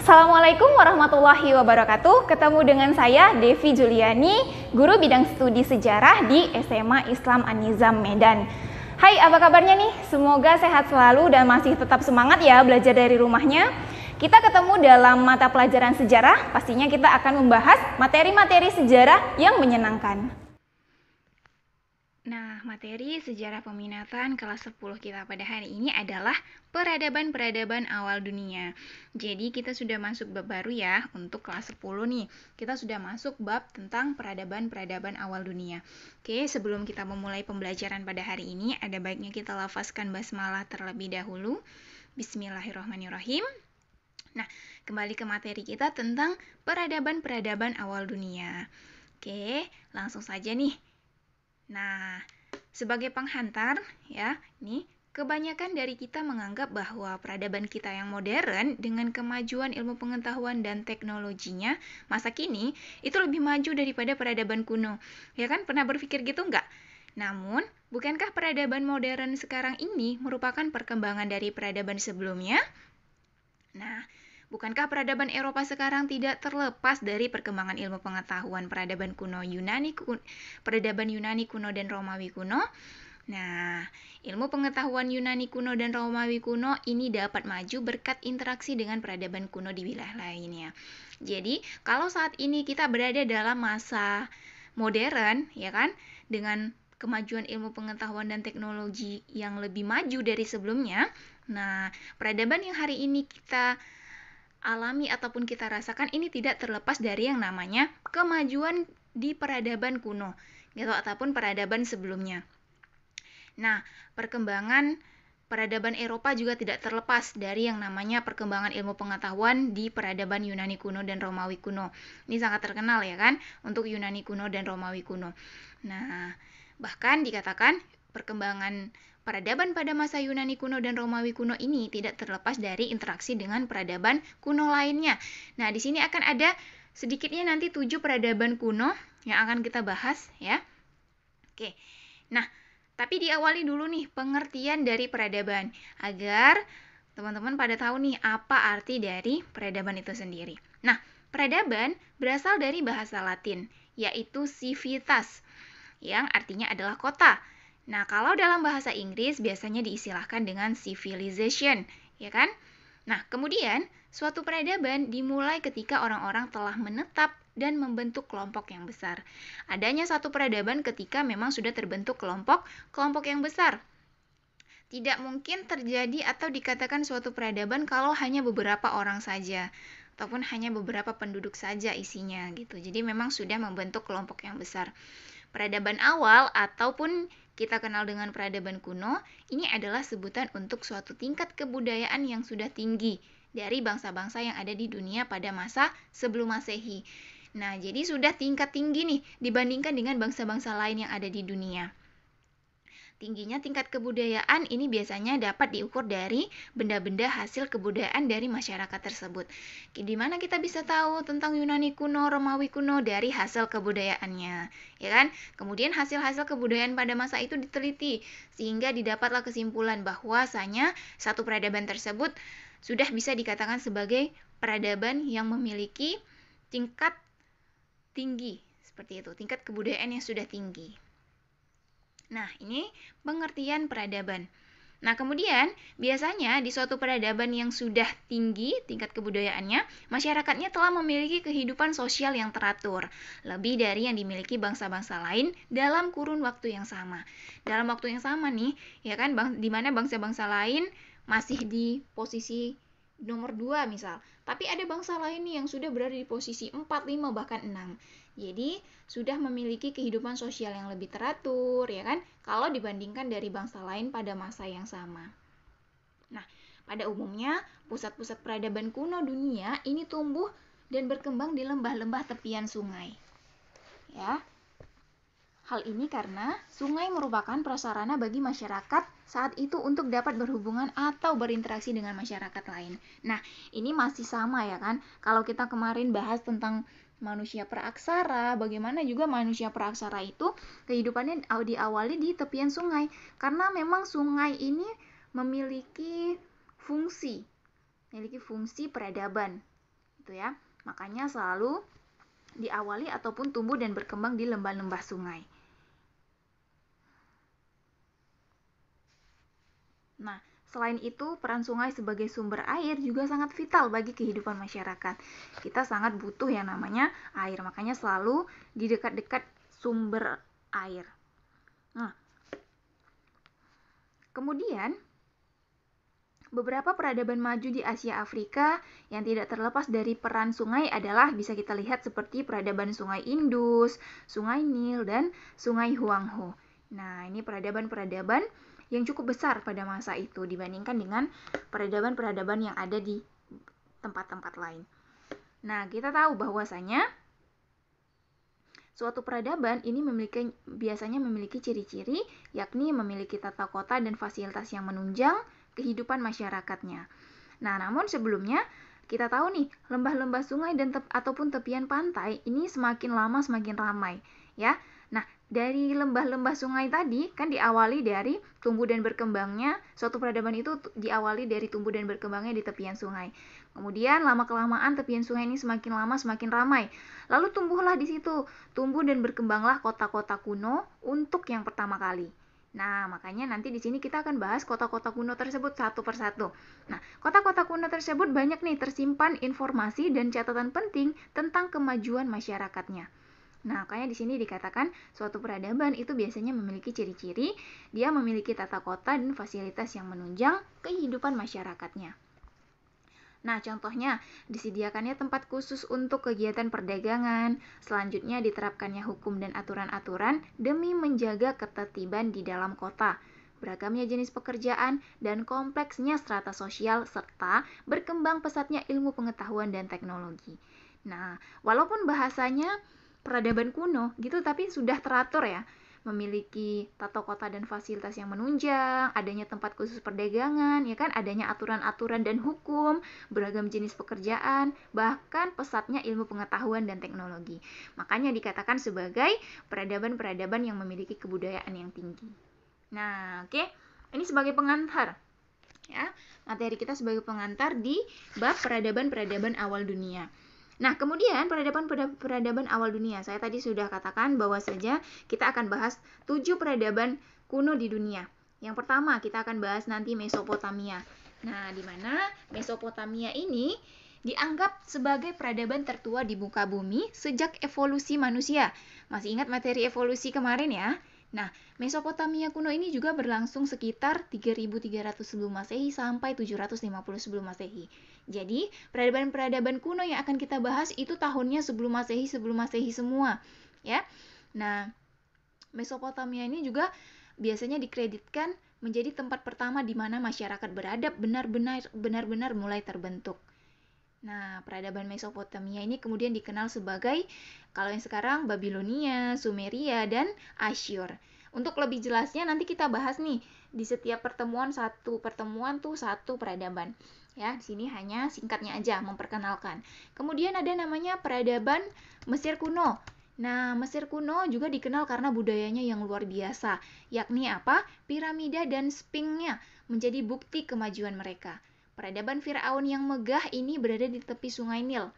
Assalamualaikum warahmatullahi wabarakatuh. Ketemu dengan saya Devi Juliani, guru bidang studi sejarah di SMA Islam An-Nizam Medan. Hai, apa kabarnya nih? Semoga sehat selalu dan masih tetap semangat ya belajar dari rumahnya. Kita ketemu dalam mata pelajaran sejarah, pastinya kita akan membahas materi-materi sejarah yang menyenangkan. Nah, materi sejarah peminatan kelas 10 kita pada hari ini adalah peradaban-peradaban awal dunia. Jadi kita sudah masuk bab baru ya untuk kelas 10 nih. Kita sudah masuk bab tentang peradaban-peradaban awal dunia. Oke, sebelum kita memulai pembelajaran pada hari ini, ada baiknya kita lafazkan basmalah terlebih dahulu. Bismillahirrahmanirrahim. Nah, kembali ke materi kita tentang peradaban-peradaban awal dunia. Oke, langsung saja nih. Nah, sebagai penghantar ya, nih kebanyakan dari kita menganggap bahwa peradaban kita yang modern dengan kemajuan ilmu pengetahuan dan teknologinya masa kini itu lebih maju daripada peradaban kuno. Ya kan, pernah berpikir gitu nggak? Namun, bukankah peradaban modern sekarang ini merupakan perkembangan dari peradaban sebelumnya? Nah, bukankah peradaban Eropa sekarang tidak terlepas dari perkembangan ilmu pengetahuan peradaban peradaban Yunani kuno dan Romawi kuno? Nah, ilmu pengetahuan Yunani kuno dan Romawi kuno ini dapat maju berkat interaksi dengan peradaban kuno di wilayah lainnya. Jadi, kalau saat ini kita berada dalam masa modern, ya kan, dengan kemajuan ilmu pengetahuan dan teknologi yang lebih maju dari sebelumnya, nah, peradaban yang hari ini kita alami ataupun kita rasakan ini tidak terlepas dari yang namanya kemajuan di peradaban kuno gitu ataupun peradaban sebelumnya. Nah, perkembangan peradaban Eropa juga tidak terlepas dari yang namanya perkembangan ilmu pengetahuan di peradaban Yunani kuno dan Romawi kuno. Ini sangat terkenal ya kan untuk Yunani kuno dan Romawi kuno. Nah, bahkan dikatakan perkembangan peradaban pada masa Yunani kuno dan Romawi kuno ini tidak terlepas dari interaksi dengan peradaban kuno lainnya. Nah, di sini akan ada sedikitnya nanti 7 peradaban kuno yang akan kita bahas ya. Oke. Nah, tapi diawali dulu nih pengertian dari peradaban agar teman-teman pada tahu nih apa arti dari peradaban itu sendiri. Nah, peradaban berasal dari bahasa Latin yaitu civitas yang artinya adalah kota. Nah, kalau dalam bahasa Inggris biasanya diistilahkan dengan civilization, ya kan? Nah, kemudian suatu peradaban dimulai ketika orang-orang telah menetap dan membentuk kelompok yang besar. Adanya satu peradaban ketika memang sudah terbentuk kelompok yang besar. Tidak mungkin terjadi atau dikatakan suatu peradaban kalau hanya beberapa orang saja ataupun hanya beberapa penduduk saja isinya gitu. Jadi memang sudah membentuk kelompok yang besar. Peradaban awal ataupun kita kenal dengan peradaban kuno, ini adalah sebutan untuk suatu tingkat kebudayaan yang sudah tinggi dari bangsa-bangsa yang ada di dunia pada masa sebelum Masehi. Nah, jadi sudah tingkat tinggi nih dibandingkan dengan bangsa-bangsa lain yang ada di dunia. Tingginya tingkat kebudayaan ini biasanya dapat diukur dari benda-benda hasil kebudayaan dari masyarakat tersebut. Di mana kita bisa tahu tentang Yunani kuno, Romawi kuno dari hasil kebudayaannya, ya kan? Kemudian hasil-hasil kebudayaan pada masa itu diteliti sehingga didapatlah kesimpulan bahwasanya satu peradaban tersebut sudah bisa dikatakan sebagai peradaban yang memiliki tingkat tinggi, seperti itu, tingkat kebudayaan yang sudah tinggi. Nah, ini pengertian peradaban. Nah, kemudian biasanya di suatu peradaban yang sudah tinggi tingkat kebudayaannya, masyarakatnya telah memiliki kehidupan sosial yang teratur, lebih dari yang dimiliki bangsa-bangsa lain dalam kurun waktu yang sama. Dalam waktu yang sama nih, ya kan, di mana bangsa-bangsa lain masih di posisi nomor 2 misal. Tapi ada bangsa lain nih yang sudah berada di posisi 4, 5, bahkan 6. Jadi, sudah memiliki kehidupan sosial yang lebih teratur, ya kan? Kalau dibandingkan dari bangsa lain pada masa yang sama. Nah, pada umumnya, pusat-pusat peradaban kuno dunia ini tumbuh dan berkembang di lembah-lembah tepian sungai. Ya. Hal ini karena sungai merupakan prasarana bagi masyarakat saat itu untuk dapat berhubungan atau berinteraksi dengan masyarakat lain. Nah, ini masih sama ya kan? Kalau kita kemarin bahas tentang manusia praaksara, bagaimana juga manusia praaksara itu kehidupannya diawali di tepian sungai. Karena memang sungai ini memiliki fungsi peradaban. Itu ya. Makanya selalu diawali ataupun tumbuh dan berkembang di lembah-lembah sungai. Nah, selain itu, peran sungai sebagai sumber air juga sangat vital bagi kehidupan masyarakat. Kita sangat butuh yang namanya air, makanya selalu di dekat-dekat sumber air. Nah, kemudian beberapa peradaban maju di Asia Afrika yang tidak terlepas dari peran sungai adalah bisa kita lihat seperti peradaban Sungai Indus, Sungai Nil, dan Sungai Huanghe. Nah, ini peradaban-peradaban yang cukup besar pada masa itu dibandingkan dengan peradaban-peradaban yang ada di tempat-tempat lain. Nah, kita tahu bahwasanya suatu peradaban ini biasanya memiliki ciri-ciri, yakni memiliki tata kota dan fasilitas yang menunjang kehidupan masyarakatnya. Nah, namun sebelumnya kita tahu nih, lembah-lembah sungai dan ataupun tepian pantai ini semakin lama semakin ramai, ya. Nah, dari lembah-lembah sungai tadi kan diawali dari tumbuh dan berkembangnya, suatu peradaban itu diawali dari tumbuh dan berkembangnya di tepian sungai. Kemudian lama-kelamaan tepian sungai ini semakin lama semakin ramai. Lalu tumbuhlah di situ, tumbuh dan berkembanglah kota-kota kuno untuk yang pertama kali. Nah, makanya nanti di sini kita akan bahas kota-kota kuno tersebut satu persatu. Nah, kota-kota kuno tersebut banyak nih tersimpan informasi dan catatan penting tentang kemajuan masyarakatnya. Nah, makanya di sini dikatakan suatu peradaban itu biasanya memiliki ciri-ciri, dia memiliki tata kota dan fasilitas yang menunjang kehidupan masyarakatnya. Nah, contohnya disediakannya tempat khusus untuk kegiatan perdagangan, selanjutnya diterapkannya hukum dan aturan-aturan demi menjaga ketertiban di dalam kota, beragamnya jenis pekerjaan, dan kompleksnya strata sosial, serta berkembang pesatnya ilmu pengetahuan dan teknologi. Nah, walaupun bahasanya peradaban kuno gitu, tapi sudah teratur ya, memiliki tata kota dan fasilitas yang menunjang, adanya tempat khusus perdagangan, ya kan, adanya aturan-aturan dan hukum, beragam jenis pekerjaan, bahkan pesatnya ilmu pengetahuan dan teknologi. Makanya dikatakan sebagai peradaban-peradaban yang memiliki kebudayaan yang tinggi. Nah, oke. Ini sebagai pengantar. Ya, materi kita sebagai pengantar di bab peradaban-peradaban awal dunia. Nah, kemudian peradaban awal dunia. Saya tadi sudah katakan bahwa saja kita akan bahas 7 peradaban kuno di dunia. Yang pertama, kita akan bahas nanti Mesopotamia. Nah, di mana Mesopotamia ini dianggap sebagai peradaban tertua di muka bumi sejak evolusi manusia. Masih ingat materi evolusi kemarin ya? Nah, Mesopotamia kuno ini juga berlangsung sekitar 3300 sebelum Masehi sampai 750 sebelum Masehi. Jadi, peradaban-peradaban kuno yang akan kita bahas itu tahunnya sebelum Masehi semua, ya. Nah, Mesopotamia ini juga biasanya dikreditkan menjadi tempat pertama di mana masyarakat beradab benar-benar mulai terbentuk. Nah, peradaban Mesopotamia ini kemudian dikenal sebagai, kalau yang sekarang, Babilonia, Sumeria, dan Asyur. Untuk lebih jelasnya nanti kita bahas nih, di setiap pertemuan tuh satu peradaban. Ya, di sini hanya singkatnya aja memperkenalkan. Kemudian ada namanya peradaban Mesir kuno. Nah, Mesir kuno juga dikenal karena budayanya yang luar biasa, yakni apa? Piramida dan Sphinxnya menjadi bukti kemajuan mereka. Peradaban Firaun yang megah ini berada di tepi Sungai Nil.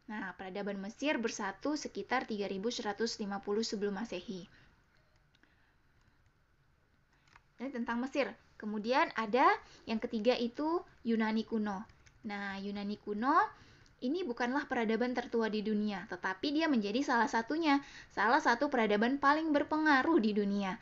Nah, peradaban Mesir bersatu sekitar 3150 sebelum Masehi. Ini tentang Mesir. Kemudian ada yang ketiga itu Yunani kuno. Nah, Yunani kuno ini bukanlah peradaban tertua di dunia, tetapi dia menjadi salah satu peradaban paling berpengaruh di dunia.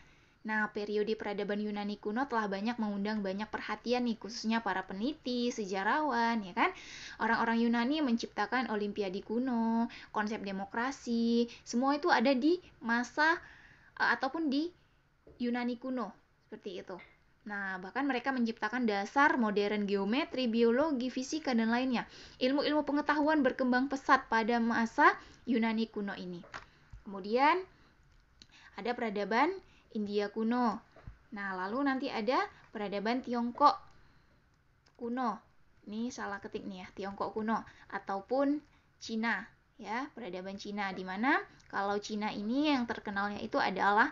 Nah, periode peradaban Yunani kuno telah banyak mengundang banyak perhatian nih, khususnya para peneliti, sejarawan, ya kan? Orang-orang Yunani menciptakan olimpiade kuno, konsep demokrasi, semua itu ada di masa ataupun di Yunani kuno, seperti itu. Nah, bahkan mereka menciptakan dasar modern geometri, biologi, fisika, dan lainnya. Ilmu-ilmu pengetahuan berkembang pesat pada masa Yunani kuno ini. Kemudian, ada peradaban India kuno. Nah, lalu nanti ada peradaban Tiongkok kuno. Ini salah ketik nih ya, Tiongkok kuno. Ataupun Cina, ya, peradaban Cina. Dimana kalau Cina ini yang terkenalnya itu adalah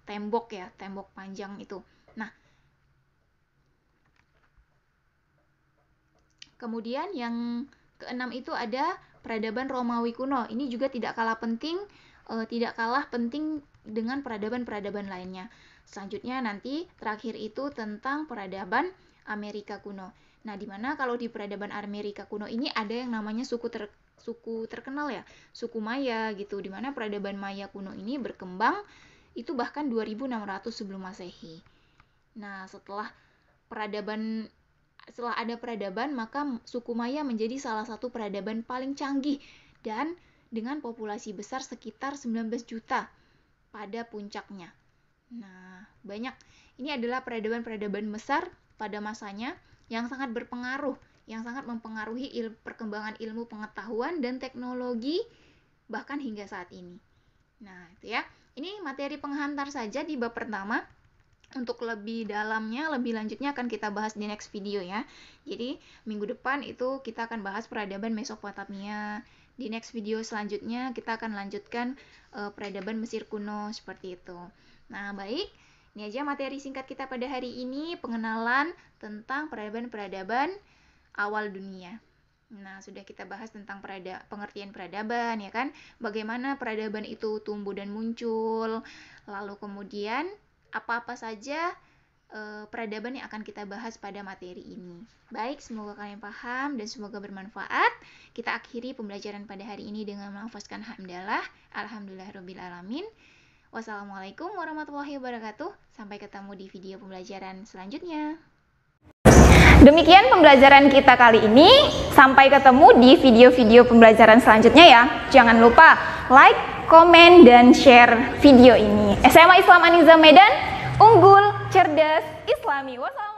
tembok ya, tembok panjang itu. Nah, kemudian yang Keenam itu ada peradaban Romawi kuno. Ini juga tidak kalah penting dengan peradaban-peradaban lainnya. Selanjutnya nanti terakhir itu tentang peradaban Amerika kuno. Nah, dimana kalau di peradaban Amerika kuno ini ada yang namanya suku terkenal ya, suku Maya gitu, dimana peradaban Maya kuno ini berkembang itu bahkan 2600 sebelum Masehi. Nah, setelah ada peradaban, maka suku Maya menjadi salah satu peradaban paling canggih dan dengan populasi besar sekitar 19 juta pada puncaknya. Nah, banyak. Ini adalah peradaban-peradaban besar pada masanya yang sangat berpengaruh, yang sangat mempengaruhi perkembangan ilmu pengetahuan dan teknologi bahkan hingga saat ini. Nah, itu ya. Ini materi penghantar saja di bab pertama. Untuk lebih dalamnya, lebih lanjutnya akan kita bahas di next video ya. Jadi minggu depan itu kita akan bahas peradaban Mesopotamia. Di next video selanjutnya kita akan lanjutkan peradaban Mesir kuno seperti itu. Nah, baik. Ini aja materi singkat kita pada hari ini, pengenalan tentang peradaban-peradaban awal dunia. Nah, sudah kita bahas tentang pengertian peradaban ya kan. Bagaimana peradaban itu tumbuh dan muncul. Lalu kemudian apa-apa saja peradaban yang akan kita bahas pada materi ini. Baik, semoga kalian paham dan semoga bermanfaat. Kita akhiri pembelajaran pada hari ini dengan melafazkan hamdalah. Alhamdulillahirabbil alamin. Wassalamualaikum warahmatullahi wabarakatuh. Sampai ketemu di video pembelajaran selanjutnya. Demikian pembelajaran kita kali ini. Sampai ketemu di video-video pembelajaran selanjutnya ya. Jangan lupa like, komen, dan share video ini. SMA Islam Aniza Medan, unggul, cerdas, islami. Wassalamualaikum.